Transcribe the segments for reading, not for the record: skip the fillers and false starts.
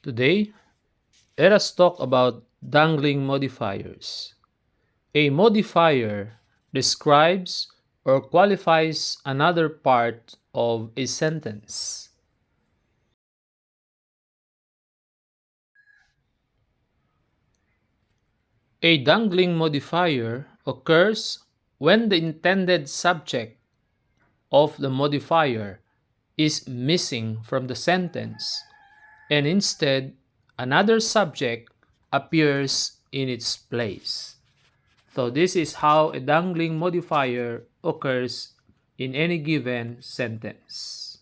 Today, let us talk about dangling modifiers. A modifier describes or qualifies another part of a sentence. A dangling modifier occurs when the intended subject of the modifier is missing from the sentence, and instead another subject appears in its place. So this is how a dangling modifier occurs in any given sentence.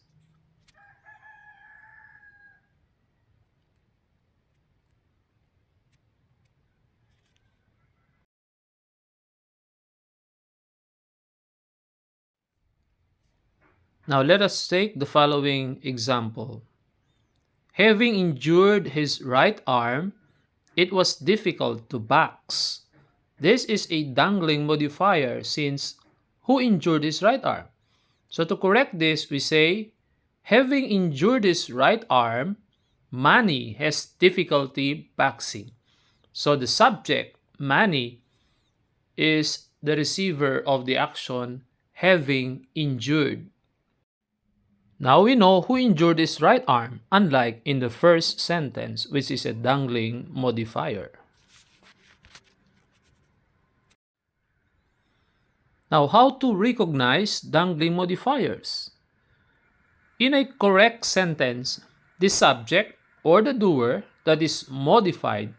Now let us take the following example. Having injured his right arm, it was difficult to box. This is a dangling modifier since who injured his right arm? So to correct this, we say, having injured his right arm, Manny has difficulty boxing. So the subject, Manny, is the receiver of the action having injured. Now we know who injured his right arm, unlike in the first sentence, which is a dangling modifier. Now, how to recognize dangling modifiers? In a correct sentence, the subject or the doer that is modified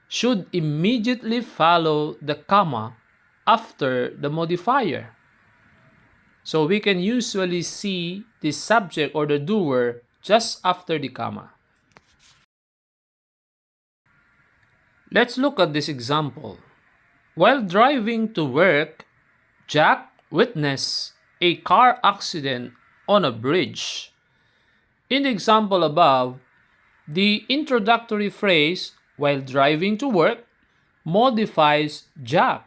should immediately follow the comma after the modifier. So we can usually see the subject or the doer just after the comma. Let's look at this example. While driving to work, Jack witnessed a car accident on a bridge. In the example above, the introductory phrase, while driving to work, modifies Jack,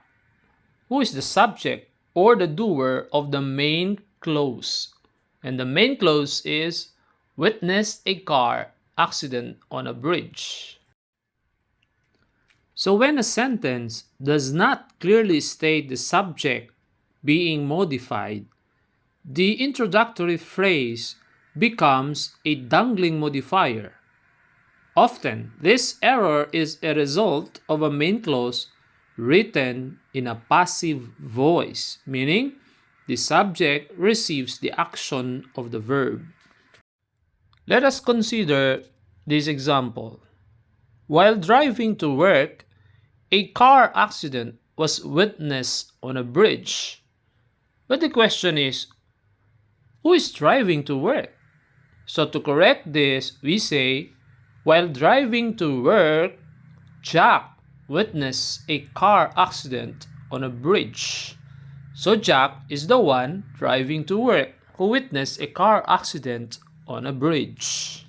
who is the subject or the doer of the main clause. And the main clause is witnessed a car accident on a bridge. So when a sentence does not clearly state the subject being modified, the introductory phrase becomes a dangling modifier. Often, this error is a result of a main clause written in a passive voice, meaning the subject receives the action of the verb. Let us consider this example. While driving to work, a car accident was witnessed on a bridge. But the question is, who is driving to work? So to correct this, we say, while driving to work, Jack witnessed a car accident on a bridge. So Jack is the one driving to work who witnessed a car accident on a bridge.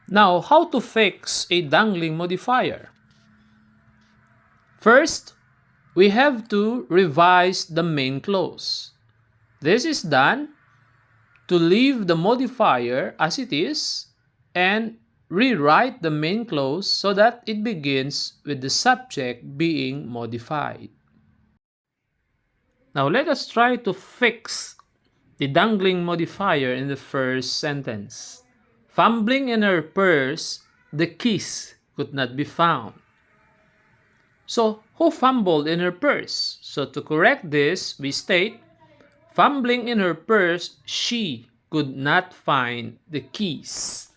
Now, how to fix a dangling modifier? First, we have to revise the main clause. This is done to leave the modifier as it is and rewrite the main clause so that it begins with the subject being modified. Now let us try to fix the dangling modifier in the first sentence. Fumbling in her purse, the keys could not be found. So, who fumbled in her purse? So to correct this, we state, fumbling in her purse, she could not find the keys.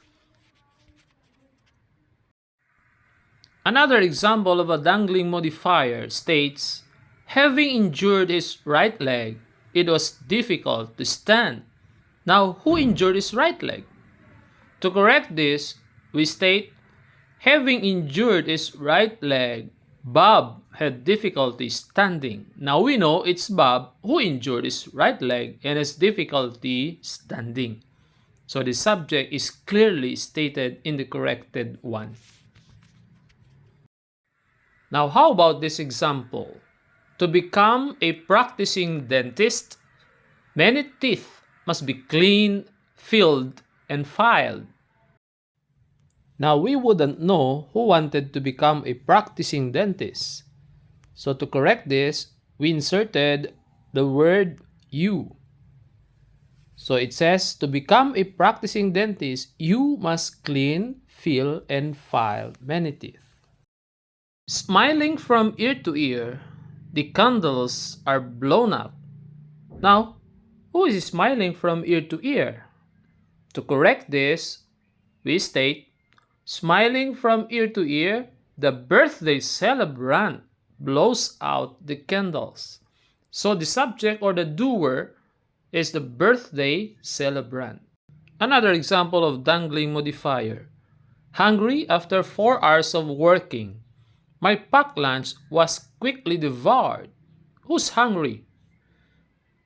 Another example of a dangling modifier states, having injured his right leg, it was difficult to stand. Now, who injured his right leg? To correct this, we state, having injured his right leg, Bob had difficulty standing. Now we know it's Bob who injured his right leg and has difficulty standing. So the subject is clearly stated in the corrected one. Now, how about this example? To become a practicing dentist, many teeth must be cleaned, filled, and filed. Now, we wouldn't know who wanted to become a practicing dentist. So, to correct this, we inserted the word you. So, it says to become a practicing dentist, you must clean, fill, and file many teeth. Smiling from ear to ear, the candles are blown out. Now, who is smiling from ear to ear? To correct this, we state, smiling from ear to ear, the birthday celebrant blows out the candles. So the subject or the doer is the birthday celebrant. Another example of dangling modifier. Hungry after 4 hours of working. My packed lunch was quickly devoured. Who's hungry?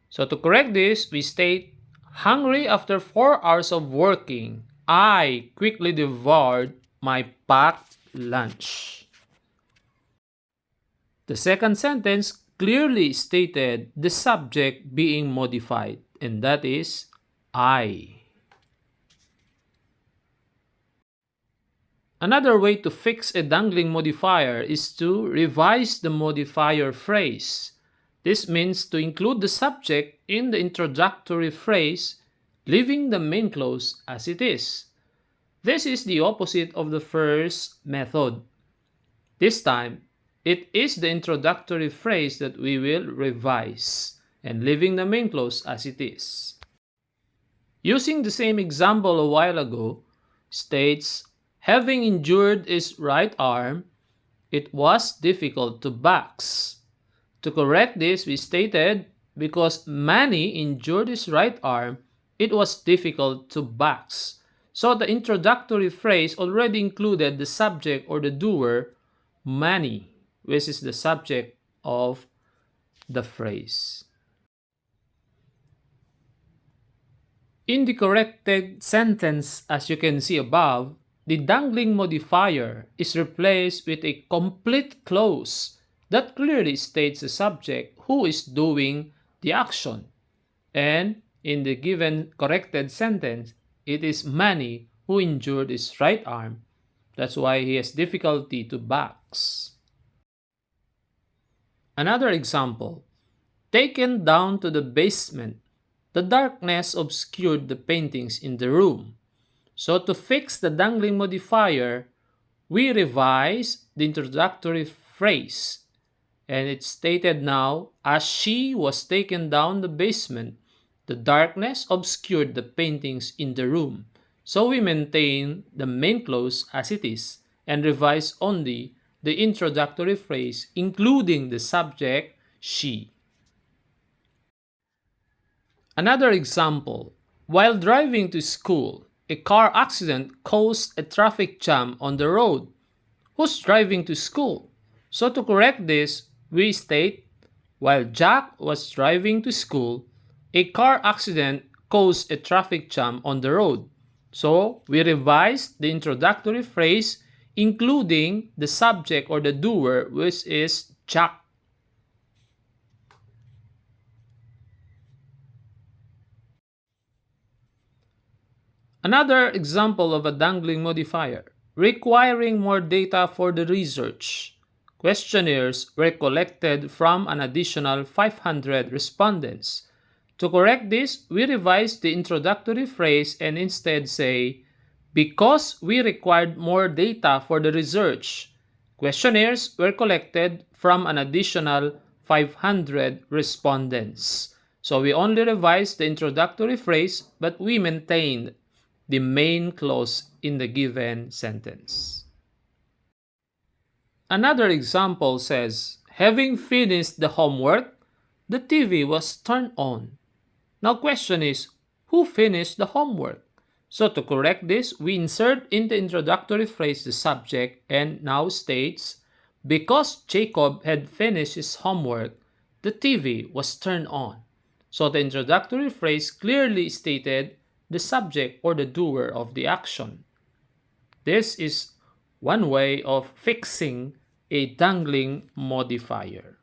So to correct this, we state, hungry after 4 hours of working, I quickly devoured my packed lunch. The second sentence clearly stated the subject being modified, and that is I. Another way to fix a dangling modifier is to revise the modifier phrase. This means to include the subject in the introductory phrase, leaving the main clause as it is. This is the opposite of the first method. This time, it is the introductory phrase that we will revise, and leaving the main clause as it is. Using the same example a while ago, states, having injured his right arm, it was difficult to box. To correct this, we stated, because Manny injured his right arm, it was difficult to box. So the introductory phrase already included the subject or the doer, Manny, which is the subject of the phrase. In the corrected sentence, as you can see above, the dangling modifier is replaced with a complete clause that clearly states the subject who is doing the action. And in the given corrected sentence, it is Manny who injured his right arm. That's why he has difficulty to box. Another example, taken down to the basement, the darkness obscured the paintings in the room. So to fix the dangling modifier, we revise the introductory phrase. And it's stated now, as she was taken down the basement, the darkness obscured the paintings in the room. So we maintain the main clause as it is and revise only the introductory phrase, including the subject, she. Another example, while driving to school, a car accident caused a traffic jam on the road. Who's driving to school? So to correct this, we state, while Jack was driving to school, a car accident caused a traffic jam on the road. So we revise the introductory phrase, including the subject or the doer, which is Jack. Another example of a dangling modifier, requiring more data for the research. Questionnaires were collected from an additional 500 respondents. To correct this, we revise the introductory phrase and instead say, because we required more data for the research, questionnaires were collected from an additional 500 respondents. So we only revised the introductory phrase, but we maintained the main clause in the given sentence. Another example says, having finished the homework, the TV was turned on. Now question is, who finished the homework? So to correct this, we insert in the introductory phrase the subject and now states, because Jacob had finished his homework, the TV was turned on. So the introductory phrase clearly stated the subject or the doer of the action. This is one way of fixing a dangling modifier.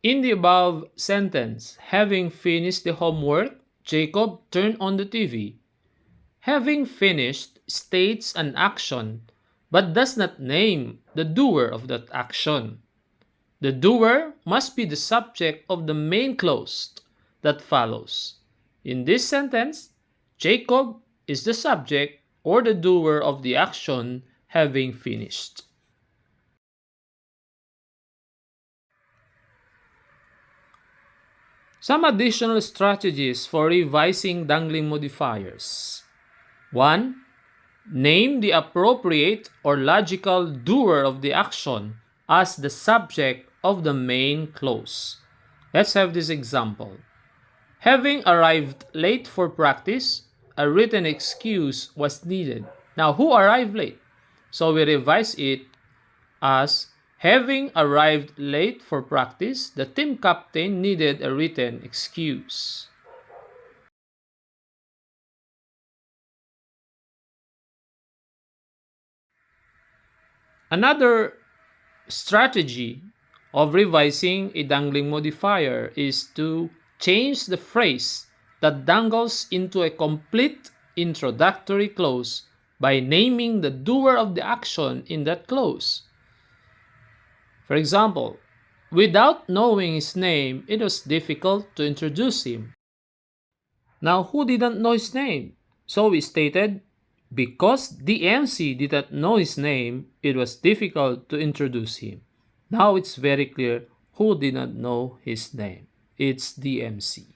In the above sentence, having finished the homework, Jacob turned on the TV. Having finished states an action but does not name the doer of that action. The doer must be the subject of the main clause that follows. In this sentence, Jacob is the subject or the doer of the action having finished. Some additional strategies for revising dangling modifiers. 1. Name the appropriate or logical doer of the action as the subject of the main clause. Let's have this example. Having arrived late for practice, a written excuse was needed. Now, who arrived late? So we revise it as having arrived late for practice, the team captain needed a written excuse. Another strategy of revising a dangling modifier is to change the phrase that dangles into a complete introductory clause by naming the doer of the action in that clause. For example, without knowing his name, it was difficult to introduce him. Now, who didn't know his name? So we stated, because the MC didn't know his name, it was difficult to introduce him. Now it's very clear who did not know his name. It's the MC.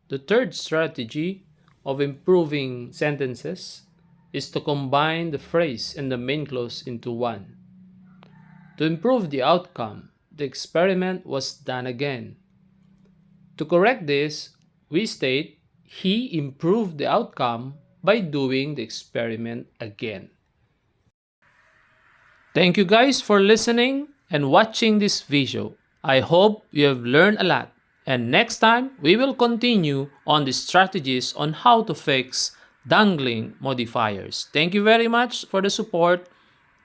The third strategy of improving sentences is to combine the phrase and the main clause into one. To improve the outcome, the experiment was done again. To correct this, we state he improved the outcome by doing the experiment again. Thank you guys for listening and watching this video. I hope you have learned a lot. And next time, we will continue on the strategies on how to fix dangling modifiers. Thank you very much for the support.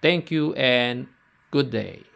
Thank you and good day.